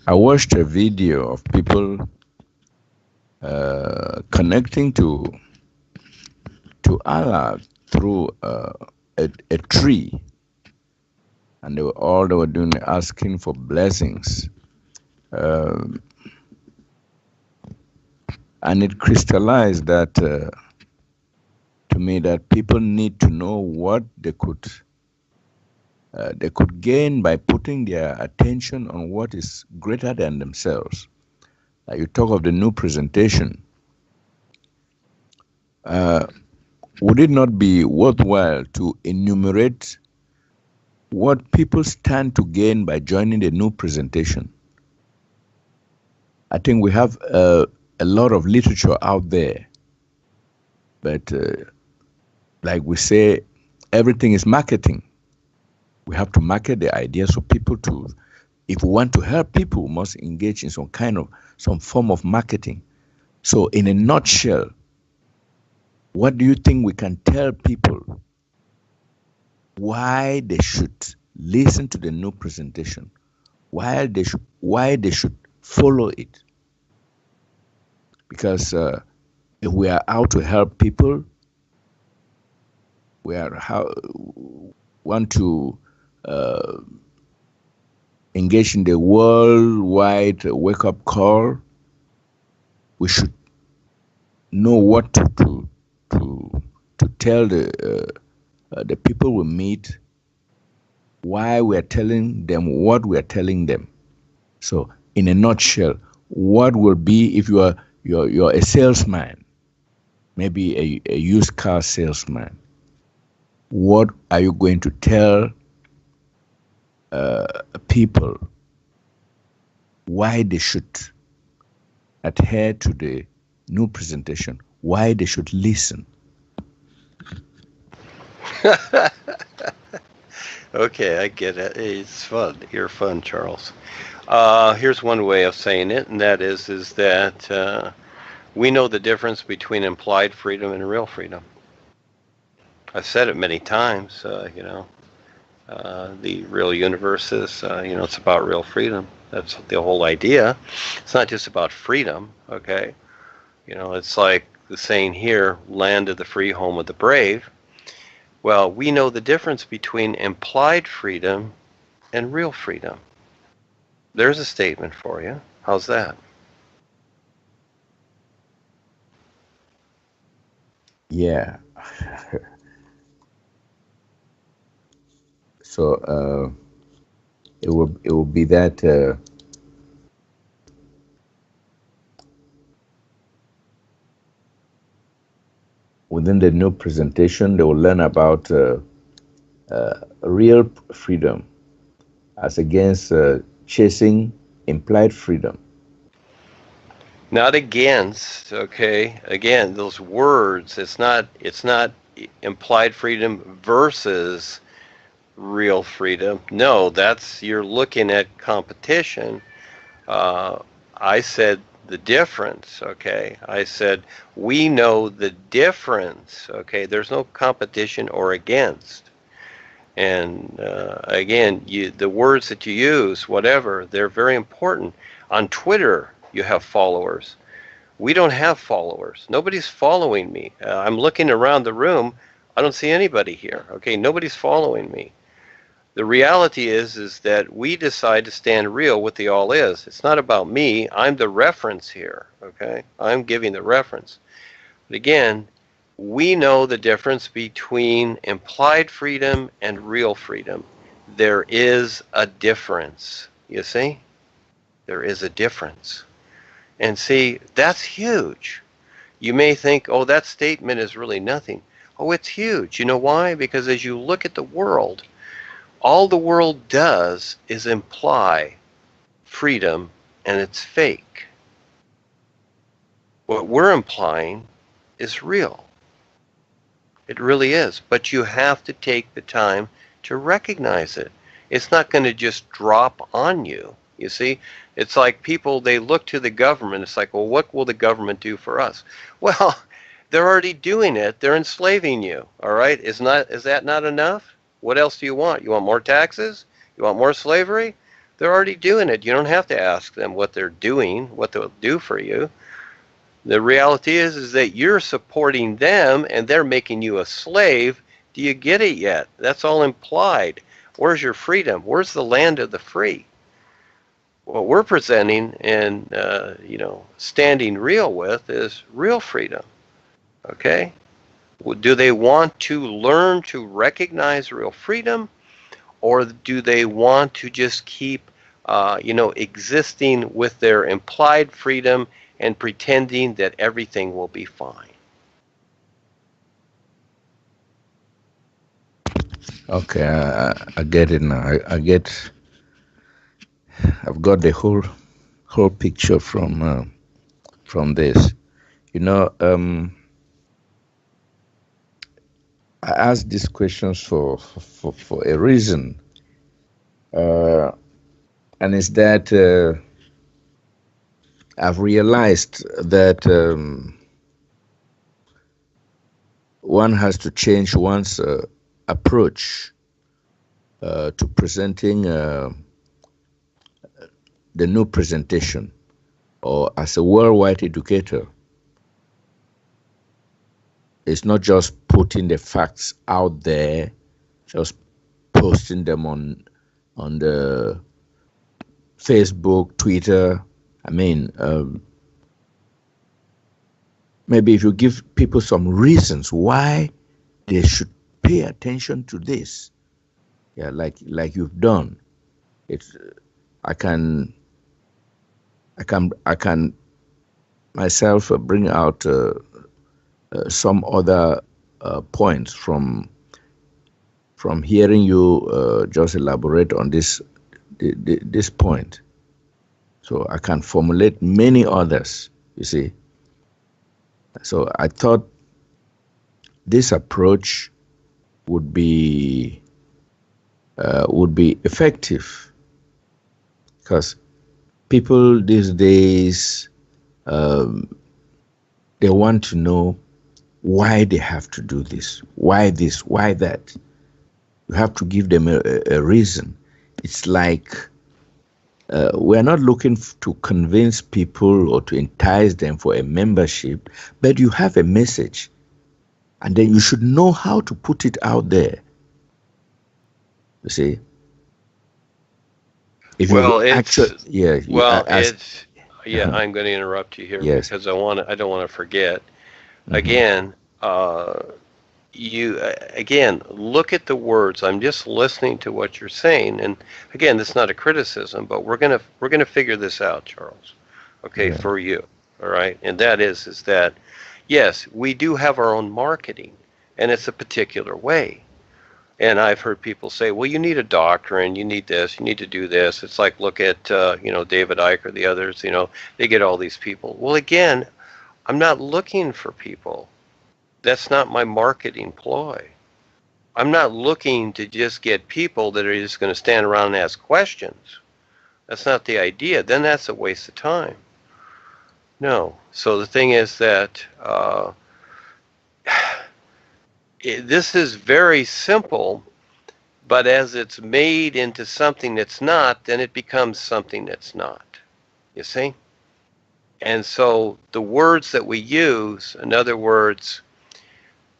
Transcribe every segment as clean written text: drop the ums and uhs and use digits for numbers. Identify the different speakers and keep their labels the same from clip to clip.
Speaker 1: I watched a video of people connecting to Allah through a tree, and all they were doing asking for blessings, Um and it crystallized that to me that people need to know what they could gain by putting their attention on what is greater than themselves. You talk of the new presentation. Uh, would it not be worthwhile to enumerate what people stand to gain by joining the new presentation? I think we have a lot of literature out there, but like we say, everything is marketing. We have to market the idea so people to, if we want to help people, we must engage in some form of marketing. So, in a nutshell, what do you think we can tell people why they should listen to the new presentation? Why they should follow it? Because if we are out to help people, we are want to uh, engage in the worldwide wake up call. We should know what to to tell the people we meet, why we are telling them what we are telling them. So, in a nutshell, what will be if you're a salesman, maybe a used car salesman? What are you going to tell people why they should adhere to the new presentation? Why they should listen?
Speaker 2: Okay, I get it. It's fun. You're fun, Charles. Here's one way of saying it, and that is that we know the difference between implied freedom and real freedom. I've said it many times. The real universe is, it's about real freedom. That's the whole idea. It's not just about freedom. Okay, it's like the saying here, "Land of the free, home of the brave." Well, we know the difference between implied freedom and real freedom. There's a statement for you. How's that?
Speaker 1: Yeah. So it will be that within the new presentation they will learn about real freedom as against chasing implied freedom.
Speaker 2: Not against, okay? Again, those words, it's not implied freedom versus real freedom. No, that's you're looking at competition. Uh, I said the difference, okay? I said we know the difference, okay? There's no competition or against. And again, the words that you use, whatever, they're very important. On Twitter, you have followers. We don't have followers. Nobody's following me. I'm looking around the room. I don't see anybody here. Okay, nobody's following me. The reality is that we decide to stand real with the all is. It's not about me. I'm the reference here. Okay, I'm giving the reference. But again, we know the difference between implied freedom and real freedom. There is a difference. You see? There is a difference. And see, that's huge. You may think, oh, that statement is really nothing. Oh, it's huge. You know why? Because as you look at the world, all the world does is imply freedom, and it's fake. What we're implying is real. It really is. But you have to take the time to recognize it. It's not going to just drop on you. You see, it's like people, they look to the government. It's like, well, what will the government do for us? Well, they're already doing it. They're enslaving you. All right. Is that not enough? What else do you want? You want more taxes? You want more slavery? They're already doing it. You don't have to ask them what they're doing, what they'll do for you. The reality is that you're supporting them and they're making you a slave. Do you get it yet? That's all implied. Where's your freedom? Where's the land of the free? What we're presenting and standing real with is real freedom. Okay? Do they want to learn to recognize real freedom, or do they want to just keep existing with their implied freedom and pretending that everything will be fine?
Speaker 1: Okay, I get it now. I've got the whole picture from this. I asked these questions for a reason, and it's that I've realized that one has to change one's approach to presenting the new presentation, or as a worldwide educator. It's not just putting the facts out there, just posting them on the Facebook, Twitter. I mean, maybe if you give people some reasons why they should pay attention to this, yeah, like you've done, I can myself bring out some other points from hearing you just elaborate on this point. So I can formulate many others, you see. So I thought this approach would be effective, because people these days, they want to know why they have to do this, why that. You have to give them a reason. It's like we're not looking to convince people or to entice them for a membership, but you have a message, and then you should know how to put it out there. You see?
Speaker 2: I'm going to interrupt you here, yes, because I don't want to forget. Mm-hmm. Again, look at the words. I'm just listening to what you're saying, and again, this is not a criticism, but we're gonna figure this out, Charles. Okay, yeah. For you, all right, and that is that yes, we do have our own marketing, and it's a particular way. And I've heard people say, well, you need a doctrine, you need this, you need to do this. It's like, look at David Icke or the others. They get all these people. Well, again, I'm not looking for people. That's not my marketing ploy. I'm not looking to just get people that are just going to stand around and ask questions. That's not the idea. Then that's a waste of time. No. So the thing is that this is very simple, but as it's made into something that's not, then it becomes something that's not. You see? And so the words that we use, in other words,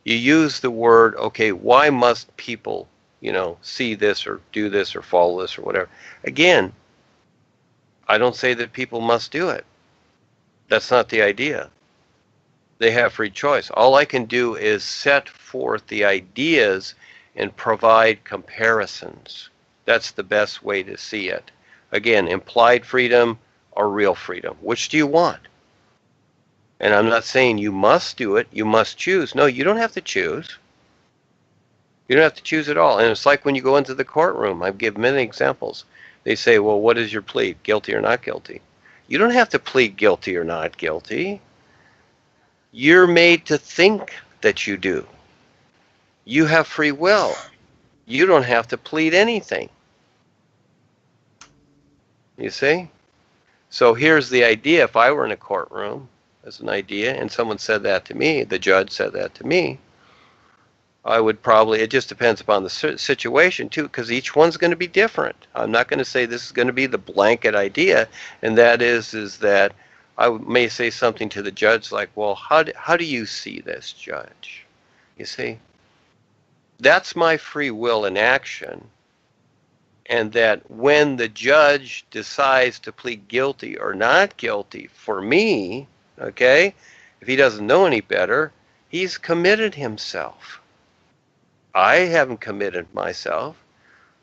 Speaker 2: you use the word, okay, why must people, see this or do this or follow this or whatever? Again, I don't say that people must do it. That's not the idea. They have free choice. All I can do is set forth the ideas and provide comparisons. That's the best way to see it. Again, implied freedom or real freedom. Which do you want? And I'm not saying you must do it, you must choose. No, you don't have to choose. You don't have to choose at all. And it's like when you go into the courtroom. I've given many examples. They say, well, what is your plea? Guilty or not guilty? You don't have to plead guilty or not guilty. You're made to think that you do. You have free will. You don't have to plead anything. You see? So here's the idea. If I were in a courtroom, as an idea, and someone said that to me, the judge said that to me, I would probably, it just depends upon the situation too, because each one's going to be different. I'm not going to say this is going to be the blanket idea, and that is that I may say something to the judge like, well, how do you see this, judge? You see, that's my free will in action, and that when the judge decides to plead guilty or not guilty for me, okay, if he doesn't know any better, he's committed himself. I haven't committed myself.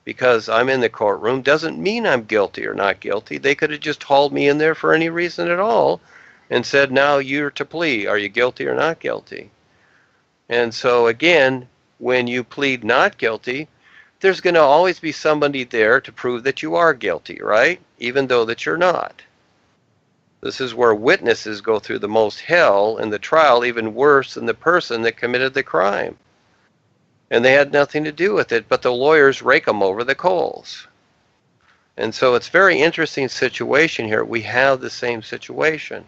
Speaker 2: Because I'm in the courtroom doesn't mean I'm guilty or not guilty. They could have just hauled me in there for any reason at all and said, now you're to plea. Are you guilty or not guilty? And so again, when you plead not guilty, there's going to always be somebody there to prove that you are guilty, right? Even though that you're not. This is where witnesses go through the most hell in the trial, even worse than the person that committed the crime. And they had nothing to do with it, but the lawyers rake them over the coals. And so it's a very interesting situation here. We have the same situation.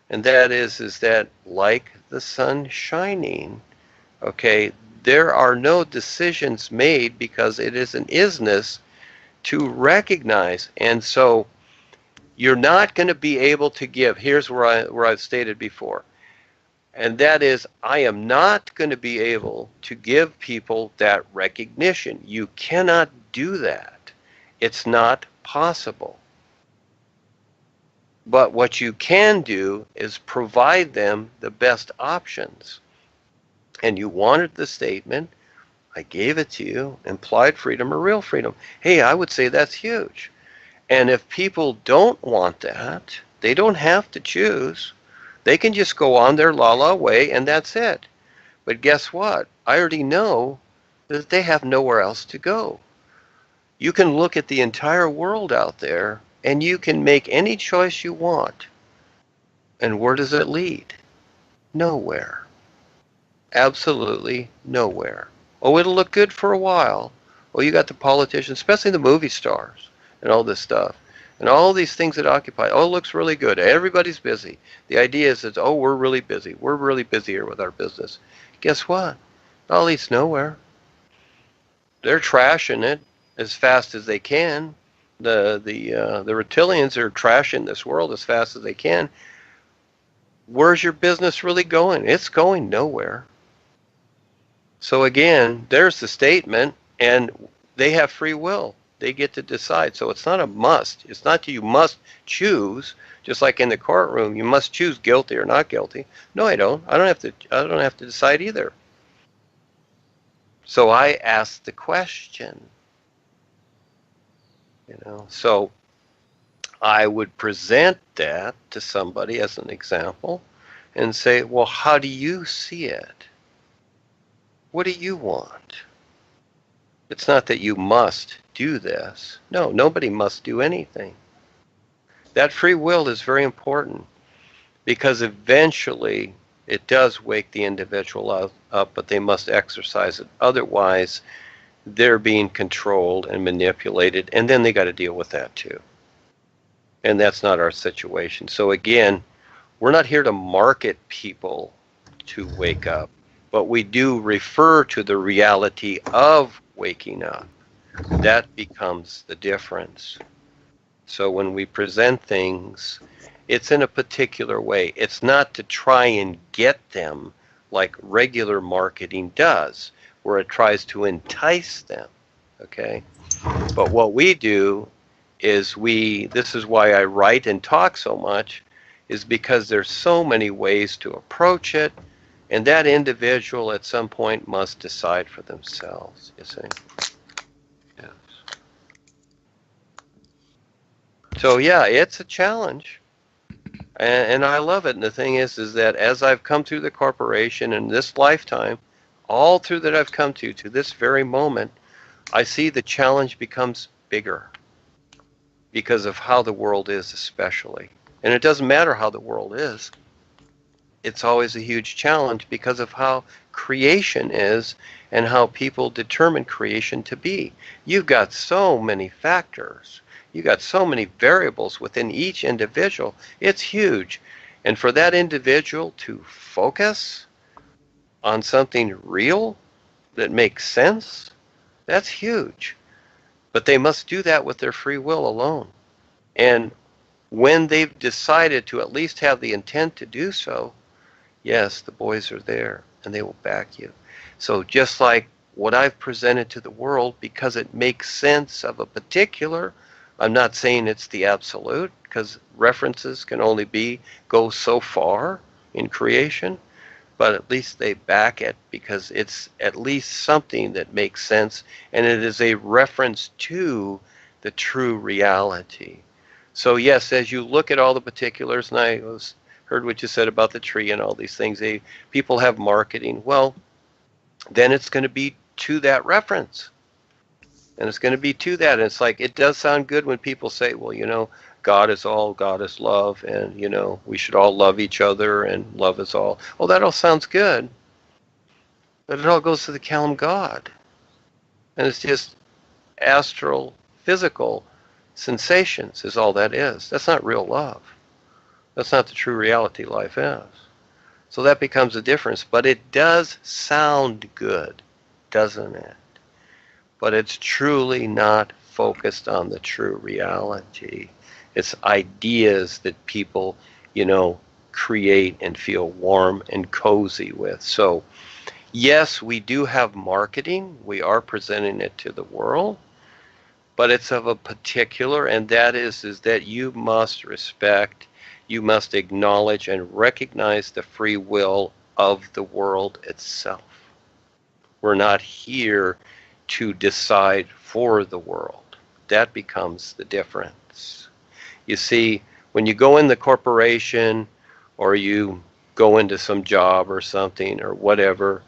Speaker 2: And that is that like the sun shining, okay, there are no decisions made because it is an isness to recognize. And so you're not going to be able to give. Here's where I've stated before. And that is, I am not going to be able to give people that recognition. You cannot do that. It's not possible. But what you can do is provide them the best options. And you wanted the statement, I gave it to you, implied freedom or real freedom. Hey, I would say that's huge. And if people don't want that, they don't have to choose. They can just go on their la-la way, and that's it. But guess what? I already know that they have nowhere else to go. You can look at the entire world out there, and you can make any choice you want. And where does it lead? Nowhere. Absolutely nowhere. Oh, it'll look good for a while. Oh, you got the politicians, especially the movie stars, and all this stuff. And all these things that occupy, oh, it looks really good. Everybody's busy. The idea is that, oh, we're really busy. We're really busy here with our business. Guess what? All leads nowhere. They're trashing it as fast as they can. The reptilians are trashing this world as fast as they can. Where's your business really going? It's going nowhere. So again, there's the statement, and they have free will. They get to decide. So it's not a must. It's not that you must choose, just like in the courtroom, you must choose guilty or not guilty. No, I don't. I don't have to decide either. So I ask the question. So I would present that to somebody as an example and say, well, how do you see it? What do you want? It's not that you must do this. No, nobody must do anything. That free will is very important because eventually it does wake the individual up, but they must exercise it. Otherwise, they're being controlled and manipulated, and then they got to deal with that too. And that's not our situation. So again, we're not here to market people to wake up, but we do refer to the reality of waking up. That becomes the difference. So when we present things, it's in a particular way. It's not to try and get them like regular marketing does, where it tries to entice them, okay? But what we do is this is why I write and talk so much, is because there's so many ways to approach it, and that individual at some point must decide for themselves, you see? Yes. So yeah, it's a challenge, and I love it. And the thing is that as I've come through the corporation in this lifetime, all through that I've come to this very moment, I see the challenge becomes bigger because of how the world is especially. And it doesn't matter how the world is. It's always a huge challenge because of how creation is and how people determine creation to be. You've got so many factors. You've got so many variables within each individual. It's huge. And for that individual to focus on something real, that makes sense, that's huge. But they must do that with their free will alone. And when they've decided to at least have the intent to do so, yes, the boys are there and they will back you. So just like what I've presented to the world, because it makes sense of a particular, I'm not saying it's the absolute, because references can only go so far in creation, but at least they back it because it's at least something that makes sense, and it is a reference to the true reality. So yes, as you look at all the particulars, and heard what you said about the tree and all these things, people have marketing. Well, then it's going to be to that reference. And it's going to be to that. And it's like, it does sound good when people say, well, God is all, God is love, and, we should all love each other, and love is all. Well, that all sounds good, but it all goes to the Kalam God. And it's just astral, physical sensations is all that is. That's not real love. That's not the true reality life is. So that becomes a difference. But it does sound good, doesn't it? But it's truly not focused on the true reality. It's ideas that people, create and feel warm and cozy with. So, yes, we do have marketing. We are presenting it to the world. But it's of a particular, and that is that you must respect, you must acknowledge and recognize the free will of the world itself. We're not here to decide for the world. That becomes the difference. You see, when you go in the corporation or you go into some job or something or whatever,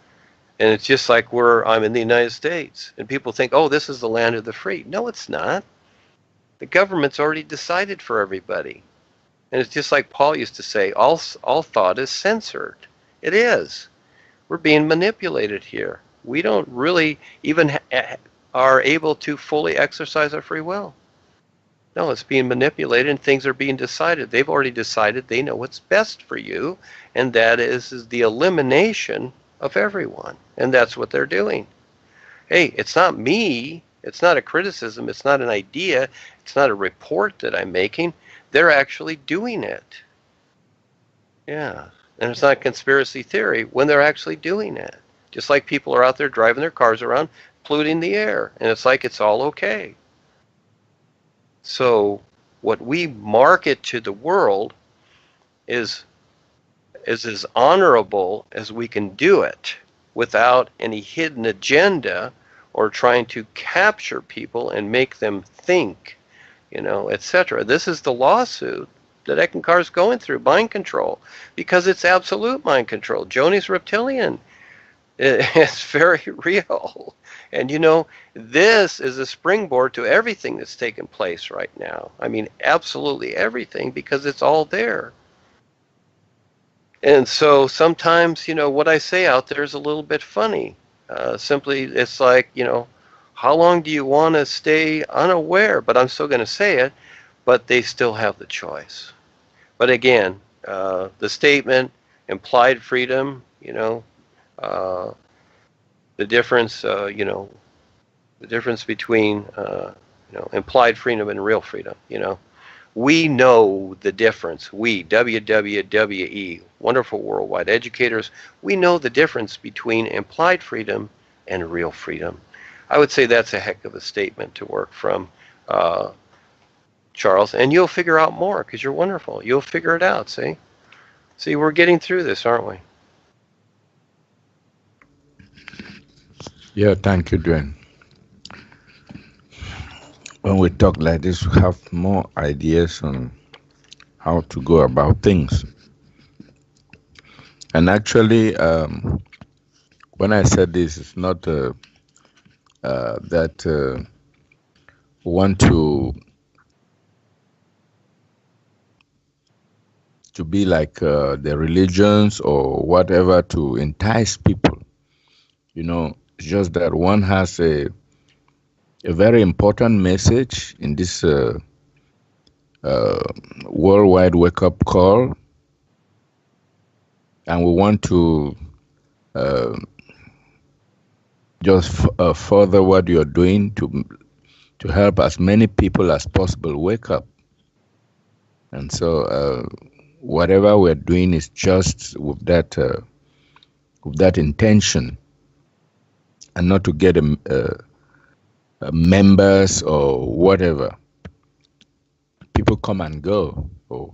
Speaker 2: and it's just like I'm in the United States, and people think, oh, this is the land of the free. No, it's not. The government's already decided for everybody. And it's just like Paul used to say, all thought is censored. It is. We're being manipulated here. We don't really even are able to fully exercise our free will. No, it's being manipulated and things are being decided. They've already decided they know what's best for you, and that is the elimination of everyone. And that's what they're doing. Hey, it's not me. It's not a criticism. It's not an idea. It's not a report that I'm making. They're actually doing it. Yeah. And it's not conspiracy theory when they're actually doing it. Just like people are out there driving their cars around, polluting the air. And it's like it's all okay. So what we market to the world is as honorable as we can do it without any hidden agenda or trying to capture people and make them think, etc. This is the lawsuit that Eckankar's going through, mind control, because it's absolute mind control. Joni's reptilian. It's very real. And this is a springboard to everything that's taken place right now. I mean, absolutely everything, because it's all there. And so sometimes, what I say out there is a little bit funny. Simply, it's like, how long do you want to stay unaware? But I'm still going to say it, but they still have the choice. But again, the statement, implied freedom, the difference, the difference between, implied freedom and real freedom, We know the difference. We, WWWE, wonderful worldwide educators, we know the difference between implied freedom and real freedom. I would say that's a heck of a statement to work from, Charles, and you'll figure out more because you're wonderful. You'll figure it out, see? See, we're getting through this, aren't we?
Speaker 1: Yeah, thank you, Duane. When we talk like this, we have more ideas on how to go about things. And actually, when I said this, it's not that we want to be like the religions or whatever to entice people. It's just that one has a very important message in this worldwide wake-up call, and we want to just further what you're doing to help as many people as possible wake up. And so whatever we're doing is just with that intention, and not to get members or whatever. People come and go. Oh,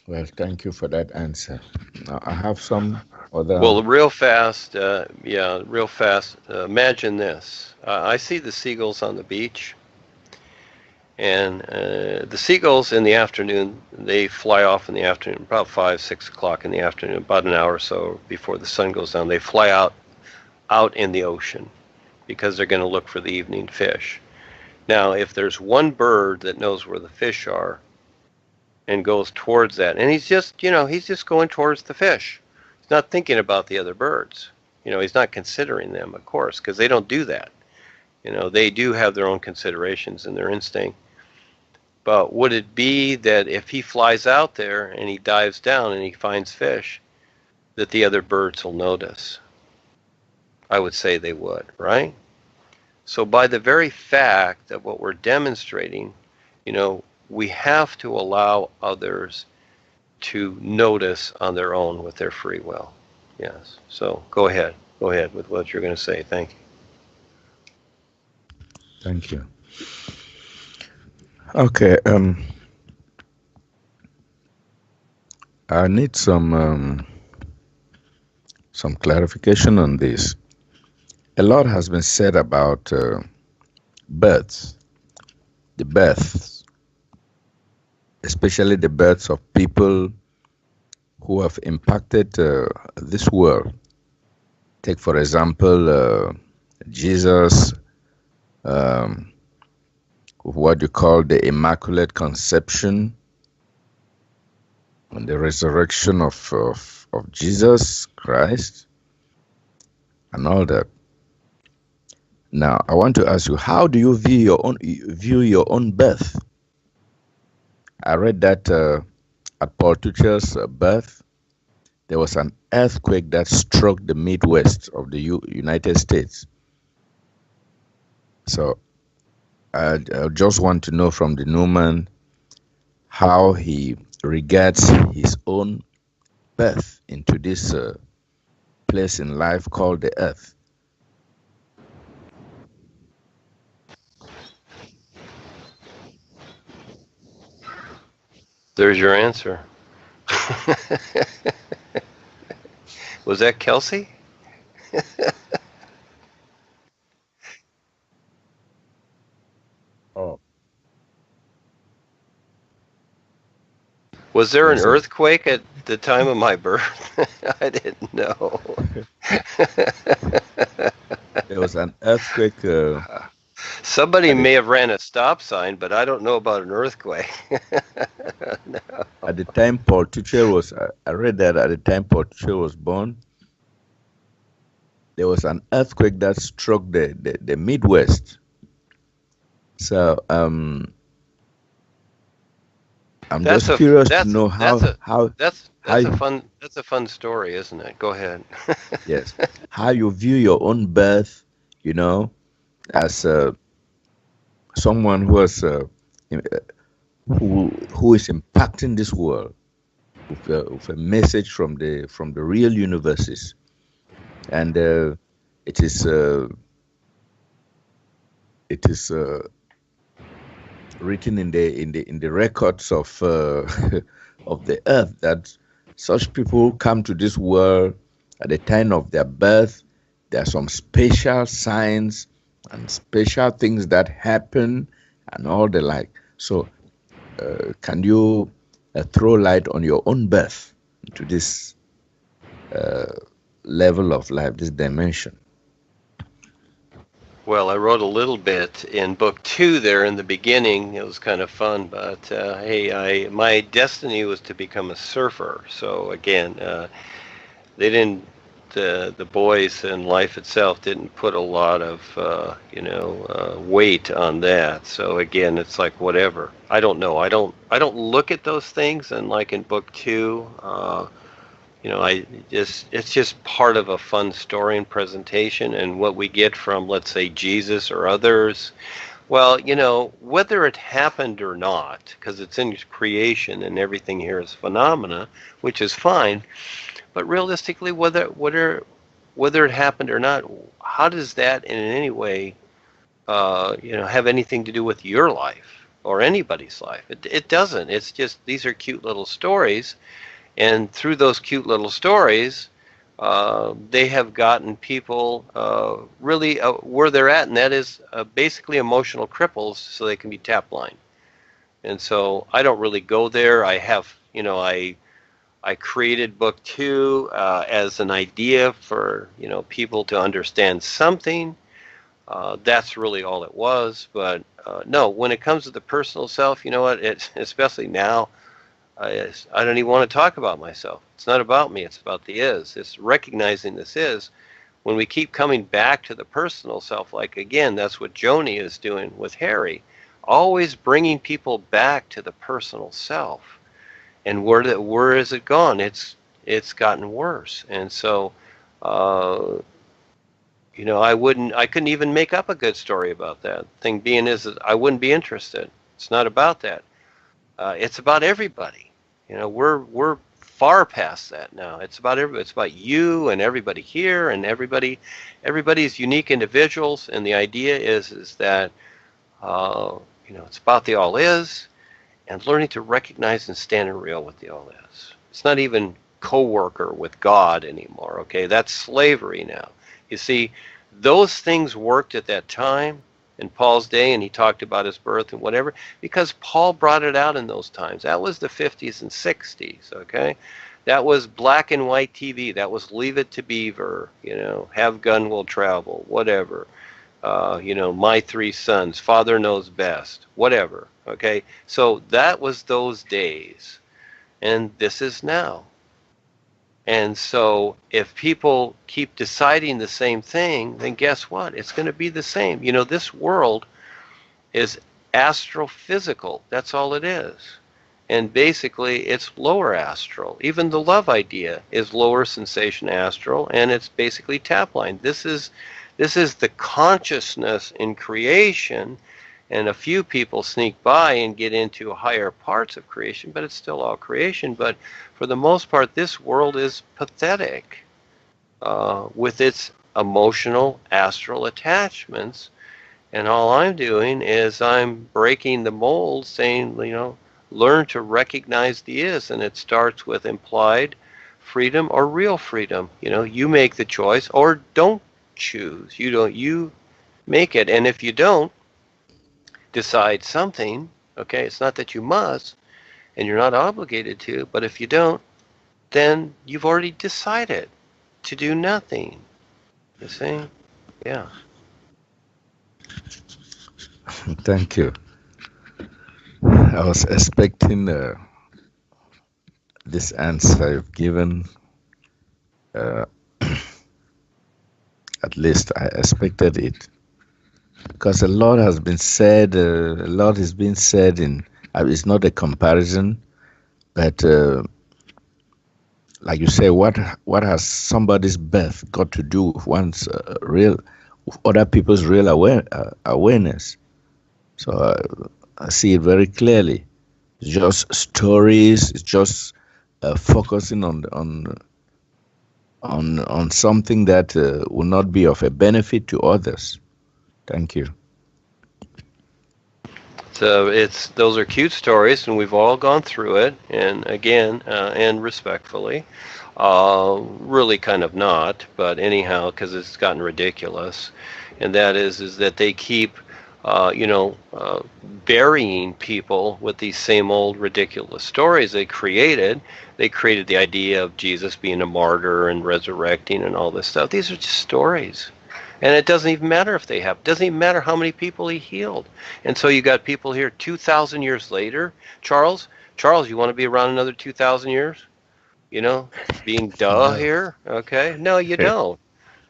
Speaker 1: well, thank you for that answer. Now, I have some other.
Speaker 2: Well, real fast, real fast. Imagine this. I see the seagulls on the beach, and the seagulls in the afternoon, they fly off in the afternoon, about 5, 6 o'clock in the afternoon, about an hour or so before the sun goes down. They fly out in the ocean because they're going to look for the evening fish. Now, if there's one bird that knows where the fish are and goes towards that, and he's just going towards the fish. He's not thinking about the other birds. He's not considering them, of course, because they don't do that. They do have their own considerations and their instinct. But would it be that if he flies out there and he dives down and he finds fish, that the other birds will notice? I would say they would, right? So by the very fact of what we're demonstrating, we have to allow others to notice on their own with their free will. Yes. So go ahead with what you're going to say. Thank you.
Speaker 1: Thank you. Okay. I need some clarification on this. A lot has been said about births, the births, especially the births of people who have impacted this world. Take, for example, Jesus, what you call the Immaculate Conception, and the resurrection of Jesus Christ, and all that. Now, I want to ask you, how do you view your own birth? I read that at Paul Tuchel's birth, there was an earthquake that struck the Midwest of the United States. So I just want to know from the Newman how he regards his own birth into this place in life called the earth.
Speaker 2: There's your answer. Was that Kelsey?
Speaker 1: Oh.
Speaker 2: Was there an earthquake at the time of my birth? I didn't know.
Speaker 1: There was an earthquake.
Speaker 2: Somebody may have ran a stop sign, but I don't know about an earthquake. No.
Speaker 1: At the time Paul Tuchel was, I read that at the time Paul Tuchel was born, there was an earthquake that struck the Midwest. So I'm just curious to know
Speaker 2: that's a fun story, isn't it? Go ahead.
Speaker 1: Yes, how you view your own birth, as someone who has who is impacting this world with a message from the real universes, and it is written in the records of of the earth that such people come to this world at the time of their birth. There are some special signs and special things that happen and all the like. So can you throw light on your own birth to this level of life, this dimension?
Speaker 2: Well, I wrote a little bit in book 2 there in the beginning. It was kind of fun, but hey, my destiny was to become a surfer. So again, they didn't. The boys and life itself didn't put a lot of weight on that. So again, it's like whatever. I don't know. I don't look at those things. And like in book 2, It's just part of a fun story and presentation, and what we get from, let's say, Jesus or others. Well, whether it happened or not, because it's in creation and everything here is phenomena, which is fine. But realistically, whether it happened or not, how does that in any way, have anything to do with your life or anybody's life? It doesn't. It's just these are cute little stories, and through those cute little stories, they have gotten people really where they're at, and that is basically emotional cripples, so they can be tap blind. And so I don't really go there. I created book 2 as an idea for people to understand something. That's really all it was. But no, when it comes to the personal self, you know what? It's especially now. I don't even want to talk about myself. It's not about me. It's about the is. It's recognizing this is. When we keep coming back to the personal self, like again, that's what Joni is doing with Harry, always bringing people back to the personal self. And where is it gone? It's gotten worse. And so, I couldn't even make up a good story about that. Thing being is that I wouldn't be interested. It's not about that. It's about everybody. We're far past that now. It's about everybody. It's about you and everybody here and everybody's unique individuals. And the idea is that, it's about the all is. And learning to recognize and stand in real with the all is. It's not even co-worker with God anymore, okay? That's slavery now. You see, those things worked at that time in Paul's day, and he talked about his birth and whatever, because Paul brought it out in those times. That was the 50s and 60s, okay? That was black and white TV. That was Leave It to Beaver, Have Gun Will Travel, whatever. My 3 sons, Father Knows Best, whatever. Okay, so that was those days, and this is now. And so if people keep deciding the same thing, then guess what? It's going to be the same. This world is astrophysical. That's all it is. And basically, it's lower astral. Even the love idea is lower sensation astral, and it's basically tap line. This is the consciousness in creation. And a few people sneak by and get into higher parts of creation, but it's still all creation. But for the most part, this world is pathetic with its emotional astral attachments. And all I'm doing is I'm breaking the mold, saying, learn to recognize the is. And it starts with implied freedom or real freedom. You make the choice or don't choose. You make it. And if you don't, decide something, okay, it's not that you must, and you're not obligated to, but if you don't, then you've already decided to do nothing. You see? Yeah.
Speaker 1: Thank you. I was expecting this answer you've given. At least I expected it. Because a lot has been said, a lot is being said it's not a comparison, but like you say, what has somebody's birth got to do with one's other people's real awareness? So I see it very clearly. It's just stories. It's just focusing on something that will not be of a benefit to others. Thank you.
Speaker 2: So those are cute stories, and we've all gone through it. And again, and respectfully, really kind of not, but anyhow, because it's gotten ridiculous. And that is that they keep, burying people with these same old ridiculous stories they created. They created the idea of Jesus being a martyr and resurrecting and all this stuff. These are just stories. And it doesn't even matter if they have. It doesn't even matter how many people he healed. And so you got people here 2,000 years later. Charles, you want to be around another 2,000 years? Being
Speaker 1: No.
Speaker 2: here? Okay. No, you don't.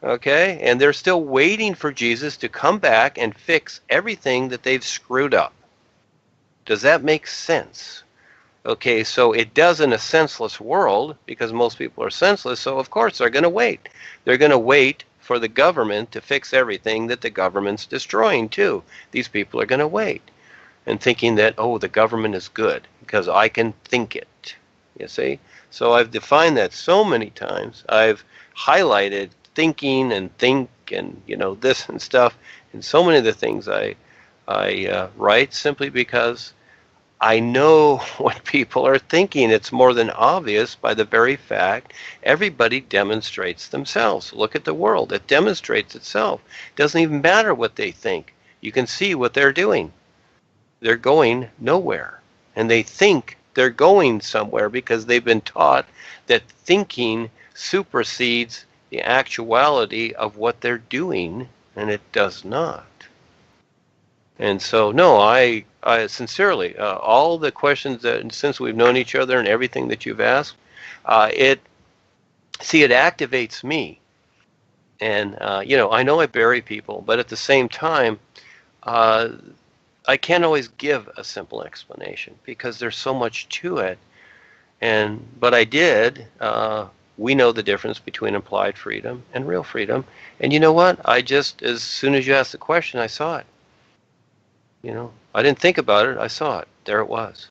Speaker 2: Okay. And they're still waiting for Jesus to come back and fix everything that they've screwed up. Does that make sense? Okay, so it does in a senseless world because most people are senseless, so of course they're going to wait. They're going to wait for the government to fix everything that the government's destroying too. These people are going to wait and thinking that, oh, the government is good because I can think it. You see? So I've defined that so many times. I've highlighted thinking and think and, this and stuff in so many of the things I write simply because I know what people are thinking. It's more than obvious by the very fact everybody demonstrates themselves. Look at the world. It demonstrates itself. It doesn't even matter what they think. You can see what they're doing. They're going nowhere. And they think they're going somewhere because they've been taught that thinking supersedes the actuality of what they're doing, and it does not. And so, no, I sincerely, all the questions that, since we've known each other and everything that you've asked, it activates me. And, I know I bury people, but at the same time, I can't always give a simple explanation because there's so much to it. But I did. We know the difference between implied freedom and real freedom. And you know what? As soon as you asked the question, I saw it. I didn't think about it. I saw it. There it was.